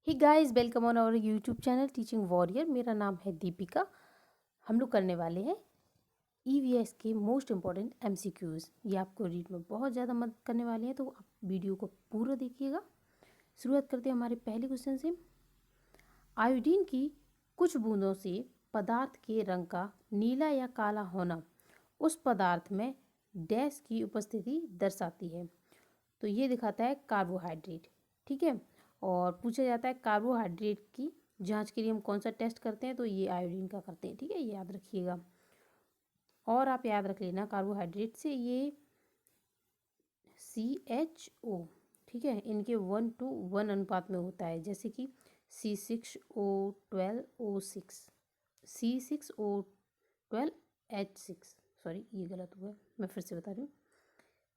Hey guys, welcome on our YouTube channel teaching warrior. मेरा नाम है दीपिका। हम लोग करने वाले हैं ईवीएस के मोस्ट इम्पॉर्टेंट एमसीक्यूज़। ये आपको रीड में बहुत ज़्यादा मदद करने वाले हैं, तो आप वीडियो को पूरा देखिएगा। शुरुआत करते हैं हमारे पहले क्वेश्चन से। आयोडीन की कुछ बूंदों से पदार्थ के रंग का नीला या काला होना उस पदार्थ में डैश की उपस्थिति दर्शाती है। तो ये दिखाता है कार्बोहाइड्रेट। ठीक है, और पूछा जाता है कार्बोहाइड्रेट की जांच के लिए हम कौन सा टेस्ट करते हैं, तो ये आयोडीन का करते हैं। ठीक है, ये याद रखिएगा। और आप याद रख लेना कार्बोहाइड्रेट से ये CHO, ठीक है, इनके 1:1 अनुपात में होता है। जैसे कि C6O12O6, C6O12H6, सॉरी ये गलत हुआ है, मैं फिर से बता रही हूँ,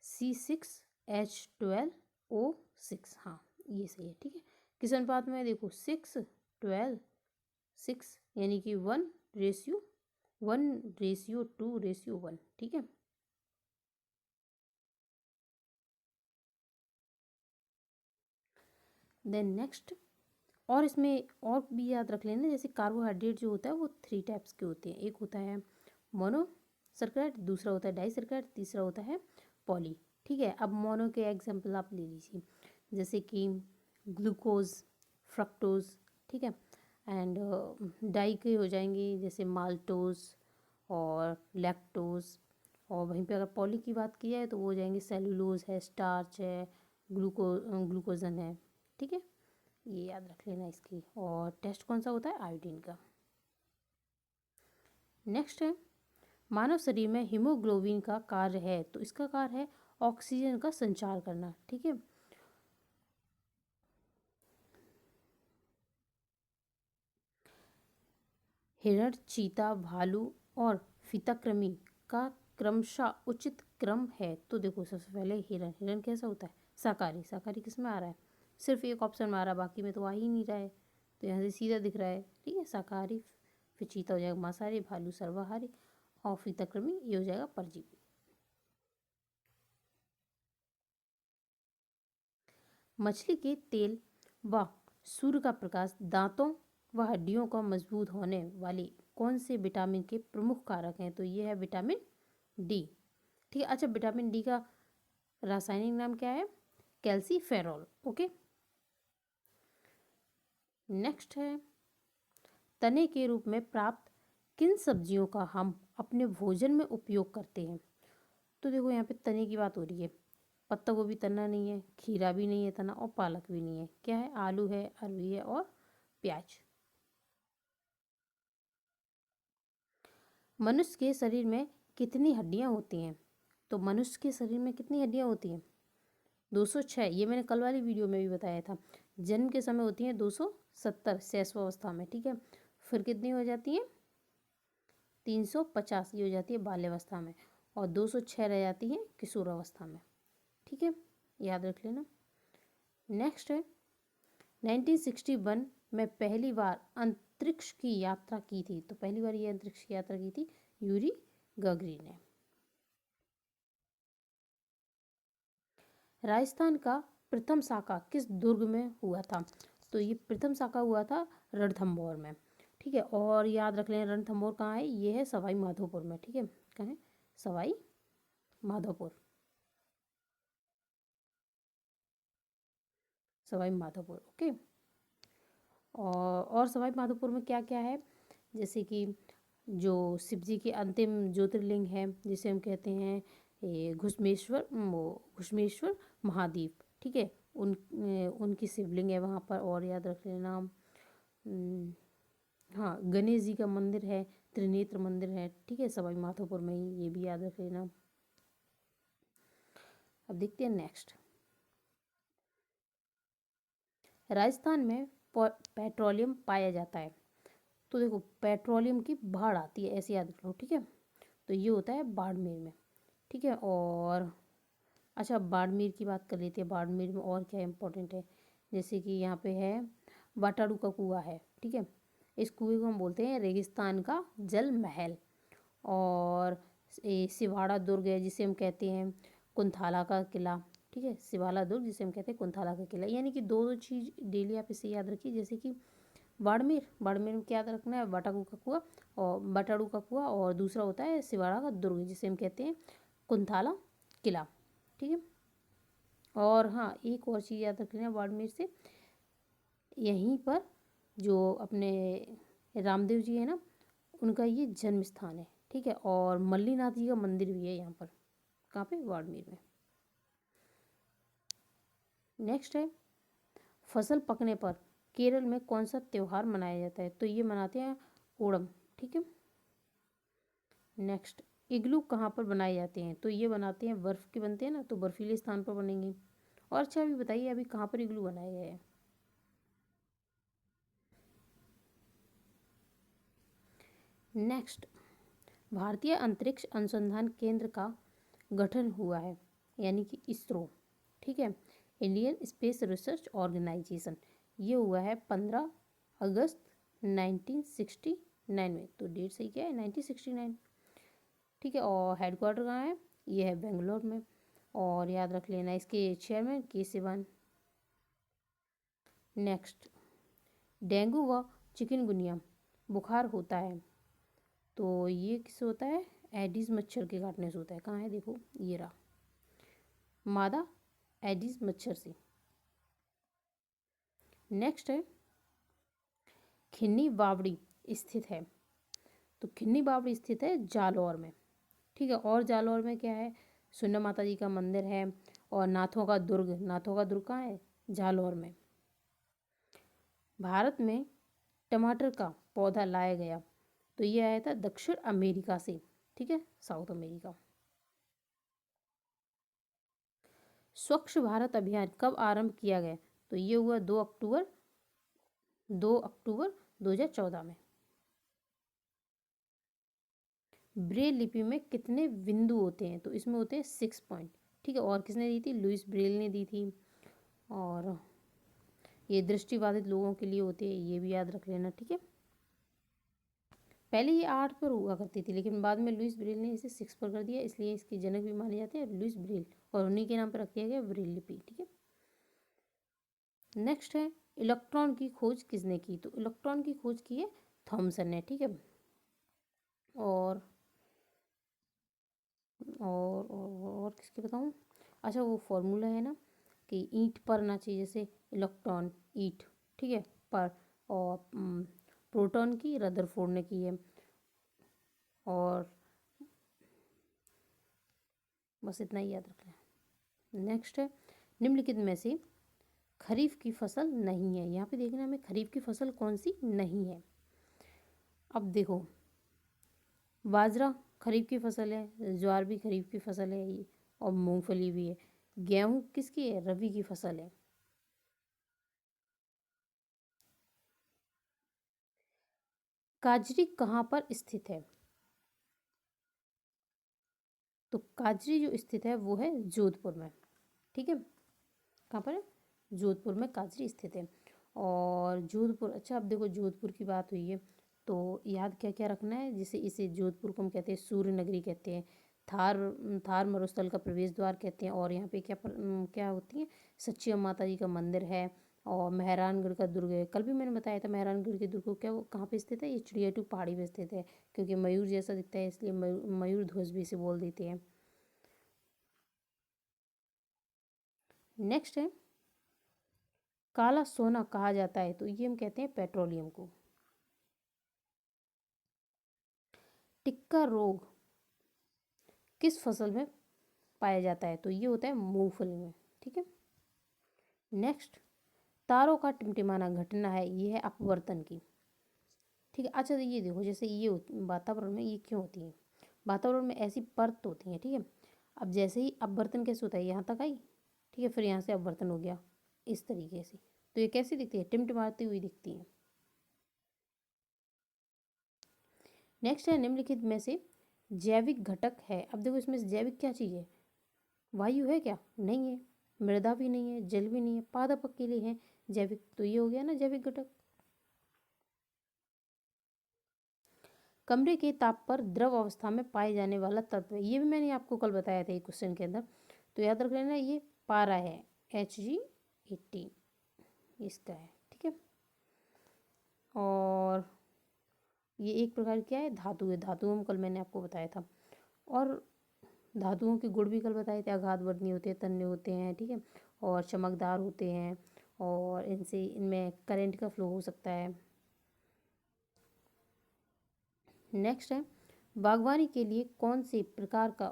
C6H12O6, हाँ ये सही है। ठीक है, किस अनुपात में? देखो 6:12:6, यानी कि 1:1:2:1। ठीक है, देन नेक्स्ट। और इसमें और भी याद रख लेना, जैसे कार्बोहाइड्रेट जो होता है वो 3 टाइप्स के होते हैं। एक होता है मोनोसर्कुलेट, दूसरा होता है डाइसर्कुलेट, तीसरा होता है पॉली। ठीक है, अब मोनो के एग्जाम्पल आप ले लीजिए, जैसे कि ग्लूकोज, फ्रक्टोज। ठीक है, एंड डाई के हो जाएंगे जैसे माल्टोज और लैक्टोज। और वहीं पे अगर पॉली की बात की जाए तो वो हो जाएंगे सेलुलोज है, स्टार्च है, ग्लूकोजन है। ठीक है, ये याद रख लेना इसकी। और टेस्ट कौन सा होता है? आयोडीन का। नेक्स्ट है, मानव शरीर में हीमोग्लोबिन का कार्य है, तो इसका कार्य है ऑक्सीजन का संचार करना। ठीक है, हिरण, चीता, भालू और फीताकृमि का क्रमशः उचित क्रम है। तो देखो सबसे पहले हिरण। हिरण कैसा होता है? शाकाहारी। शाकाहारी किस में आ रहा है? सिर्फ एक ऑप्शन में आ रहा है, बाकी में तो आ ही नहीं रहा है, तो यहाँ से सीधा दिख रहा है। ठीक है, शाकाहारी। फिर चीता हो जाएगा मांसाहारी, भालू सर्वाहारी, और फीताकृमि ये हो जाएगा परजीवी। मछली के तेल व सूर्य का प्रकाश दांतों व हड्डियों का मजबूत होने वाली कौन से विटामिन के प्रमुख कारक हैं? तो ये है विटामिन डी। ठीक है, अच्छा विटामिन डी का रासायनिक नाम क्या है? कैल्सीफेरॉल। ओके, नेक्स्ट है, तने के रूप में प्राप्त किन सब्जियों का हम अपने भोजन में उपयोग करते हैं? तो देखो यहाँ पे तने की बात हो रही है। पत्ता गोभी तना नहीं है, खीरा भी नहीं है तना, और पालक भी नहीं है। क्या है? आलू है, अरवी है और प्याज। मनुष्य के शरीर में कितनी हड्डियां होती हैं? तो मनुष्य के शरीर में कितनी हड्डियां होती हैं? 206। ये मैंने कल वाली वीडियो में भी बताया था। जन्म के समय होती हैं 270 शैशवावस्था में। ठीक है, फिर कितनी हो जाती हैं? 350 ये हो जाती है बाल्यावस्था में, और 206 रह जाती हैं किशोरावस्था में। ठीक है, याद रख लेना। नेक्स्ट है, 1961 में पहली बार अंतरिक्ष की यात्रा की थी। तो पहली बार ये अंतरिक्ष की यात्रा की थी यूरी गगरी ने। राजस्थान का प्रथम साका किस दुर्ग में हुआ था? तो ये प्रथम साका हुआ था रणथंभौर में। ठीक है, और याद रख लें रणथंभौर कहाँ है? ये है सवाई माधोपुर में। ठीक है, कहाँ है? सवाई माधोपुर। सवाई माधोपुर। ओके, और सवाई माधोपुर में क्या क्या है? जैसे कि जो शिव जी के अंतिम ज्योतिर्लिंग है, जिसे हम कहते हैं ये घुश्मेश्वर, वो घुश्मेश्वर महादेव। ठीक है, उनकी शिवलिंग है वहाँ पर। और याद रख लेना, हाँ गणेश जी का मंदिर है, त्रिनेत्र मंदिर है। ठीक है, सवाई माधोपुर में ही, ये भी याद रख लेना। अब देखते हैं नेक्स्ट। राजस्थान में पेट्रोलियम पाया जाता है। तो देखो पेट्रोलियम की बाढ़ आती है, ऐसे याद रख लो। ठीक है, तो ये होता है बाड़मेर में। ठीक है, और अच्छा बाड़मेर की बात कर लेते हैं। बाड़मेर में और क्या इंपॉर्टेंट है? जैसे कि यहाँ पे है वाटाड़ू का कुआं है। ठीक है, इस कुएं को हम बोलते हैं रेगिस्तान का जल महल। और सिवाड़ा दुर्ग है, जिसे हम कहते हैं कुंथाला का किला। ठीक है, शिवाला दुर्ग जिसे हम कहते हैं कुंथाला का किला। यानी कि दो दो चीज़ डेली आप इसे याद रखिए, जैसे कि बाड़मेर, बाड़मेर में क्या याद रखना है, बटाकू का कुआं और बटाड़ू का कुआं, और दूसरा होता है शिवाला का दुर्ग जिसे हम कहते हैं कुंथाला किला। ठीक है, और हाँ एक और चीज़ याद रख लेना बाड़मेर से, यहीं पर जो अपने रामदेव जी है ना, उनका ये जन्म स्थान है। ठीक है, और मल्लीनाथ जी का मंदिर भी है यहाँ पर। कहाँ पे, बाड़मेर में। नेक्स्ट है, फसल पकने पर केरल में कौन सा त्यौहार मनाया जाता है, तो ये मनाते हैं ओणम। ठीक है, नेक्स्ट, इग्लू कहाँ पर बनाए जाते हैं, तो ये बनाते हैं, बर्फ़ के बनते हैं ना, तो बर्फीले स्थान पर बनेंगे। और अच्छा अभी बताइए, अभी कहाँ पर इग्लू बनाए गए हैं। नेक्स्ट, भारतीय अंतरिक्ष अनुसंधान केंद्र का गठन हुआ है, यानी कि इसरो। ठीक है, इंडियन स्पेस रिसर्च ऑर्गेनाइजेशन, ये हुआ है 15 अगस्त 1969 में, तो डेट सही क्या है, 1969। ठीक है, और हेडक्वार्टर कहाँ है, ये है बेंगलोर में। और याद रख लेना इसके चेयरमैन के सिवान। नेक्स्ट, डेंगू व चिकनगुनिया बुखार होता है, तो ये किससे होता है, एडिस मच्छर के काटने से होता है। कहाँ है, देखो ये रहा, मादा एडिस मच्छर से। नेक्स्ट है, खिन्नी बावड़ी स्थित है, तो खिन्नी बावड़ी स्थित है जालौर में। ठीक है, और जालौर में क्या है, सुन्ना माता जी का मंदिर है, और नाथों का दुर्ग, नाथों का दुर्ग कहाँ है, जालौर में। भारत में टमाटर का पौधा लाया गया, तो ये आया था दक्षिण अमेरिका से। ठीक है, साउथ अमेरिका। स्वच्छ भारत अभियान कब आरंभ किया गया, तो ये हुआ 2 अक्टूबर 2014 में। ब्रेल लिपि में कितने बिंदु होते हैं, तो इसमें होते हैं 6 पॉइंट। ठीक है, और किसने दी थी, लुइस ब्रेल ने दी थी। और ये दृष्टिबाधित लोगों के लिए होते हैं, ये भी याद रख लेना। ठीक है, पहले ये 8 पर हुआ करती थी, लेकिन बाद में लुइस ब्रेल ने इसे 6 पर कर दिया, इसलिए इसके जनक भी माने जाते हैं लुइस ब्रेल, और उन्हीं के नाम पर रख दिया गया ब्रेल लिपि। ठीक है, नेक्स्ट है, इलेक्ट्रॉन की खोज किसने की, तो इलेक्ट्रॉन की खोज की है थॉमसन ने। ठीक है, और और किसके बताऊँ, अच्छा वो फॉर्मूला है ना कि ईंट पर ना चाहिए, जैसे इलेक्ट्रॉन ईंट, ठीक है, पर, और प्रोटॉन की रदरफोर्ड ने की है। और बस इतना ही याद रखना है। नेक्स्ट है, निम्नलिखित में से खरीफ की फसल नहीं है, यहाँ पे देखना हमें खरीफ की फसल कौन सी नहीं है। अब देखो, बाजरा खरीफ की फसल है, ज्वार भी खरीफ की फसल है, और मूंगफली भी है। गेहूँ किसकी है, रबी की फसल है। काजरी कहाँ पर स्थित है, तो काजरी जो स्थित है वो है जोधपुर में। ठीक है, कहाँ पर है, जोधपुर में काजरी स्थित है। और जोधपुर, अच्छा अब देखो जोधपुर की बात हुई है, तो याद क्या क्या रखना है, जैसे इसे जोधपुर को हम कहते हैं सूर्य नगरी कहते हैं, थार थार मरुस्थल का प्रवेश द्वार कहते हैं, और यहाँ पे क्या होती है, सच्ची माता जी का मंदिर है, और मेहरानगढ़ का दुर्ग है। कल भी मैंने बताया था मेहरानगढ़ के दुर्ग को, क्या वो कहाँ पे स्थित है, ये चिड़ियाटू पहाड़ी पे स्थित है, क्योंकि मयूर जैसा दिखता है इसलिए मयूर ध्वज भी इसे बोल देते हैं। नेक्स्ट है, काला सोना कहा जाता है, तो ये हम कहते हैं पेट्रोलियम को। टिक्का रोग किस फसल में पाया जाता है, तो ये होता है मूंगफली में। ठीक है, नेक्स्ट, तारों का टिमटिमाना घटना है, ये है अपवर्तन की। ठीक है, अच्छा तो ये देखो, जैसे ये वातावरण में ये क्यों होती है, वातावरण में ऐसी परत होती है। ठीक है, अब जैसे ही अपवर्तन कैसे होता है, यहाँ तक आई, ठीक है, फिर यहाँ से अपवर्तन हो गया इस तरीके से, तो ये कैसी दिखती है, टिमटिमाती हुई दिखती है। नेक्स्ट है, निम्नलिखित में से जैविक घटक है, अब देखो इसमें जैविक क्या चीज़ है, वायु है क्या, नहीं है, मृदा भी नहीं है, जल भी नहीं है, पादप के लिए है जैविक, तो ये हो गया ना जैविक घटक। कमरे के ताप पर द्रव अवस्था में पाए जाने वाला तत्व, ये भी मैंने आपको कल बताया था एक क्वेश्चन के अंदर, तो याद रख लेना, ये पारा है Hg80 इसका है, ठीक है। और ये एक प्रकार क्या है, धातु है। धातुओं में कल मैंने आपको बताया था। और धातुओं के गुण भी कल बताए थे, आघातवर्णीय होते हैं, तन्य होते हैं, ठीक है, और चमकदार होते हैं, और इनमें करंट का फ्लो हो सकता है। नेक्स्ट है बागवानी के लिए कौन से प्रकार का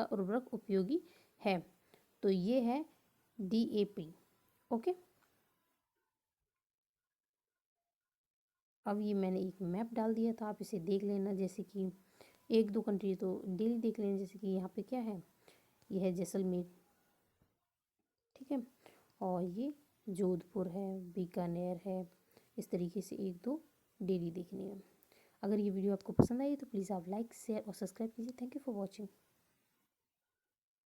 उर्वरक उपयोगी है? तो ये है DAP। ओके, अब ये मैंने एक मैप डाल दिया था, आप इसे देख लेना। जैसे कि एक दो कंट्री तो डेली देख लेना। जैसे कि यहाँ पे क्या है, ये है जैसलमेर, ठीक है, और ये जोधपुर है, बीकानेर है। इस तरीके से एक दो डेली देखनी है। अगर ये वीडियो आपको पसंद आई तो प्लीज़ आप लाइक, शेयर और सब्सक्राइब कीजिए। Thank you for watching.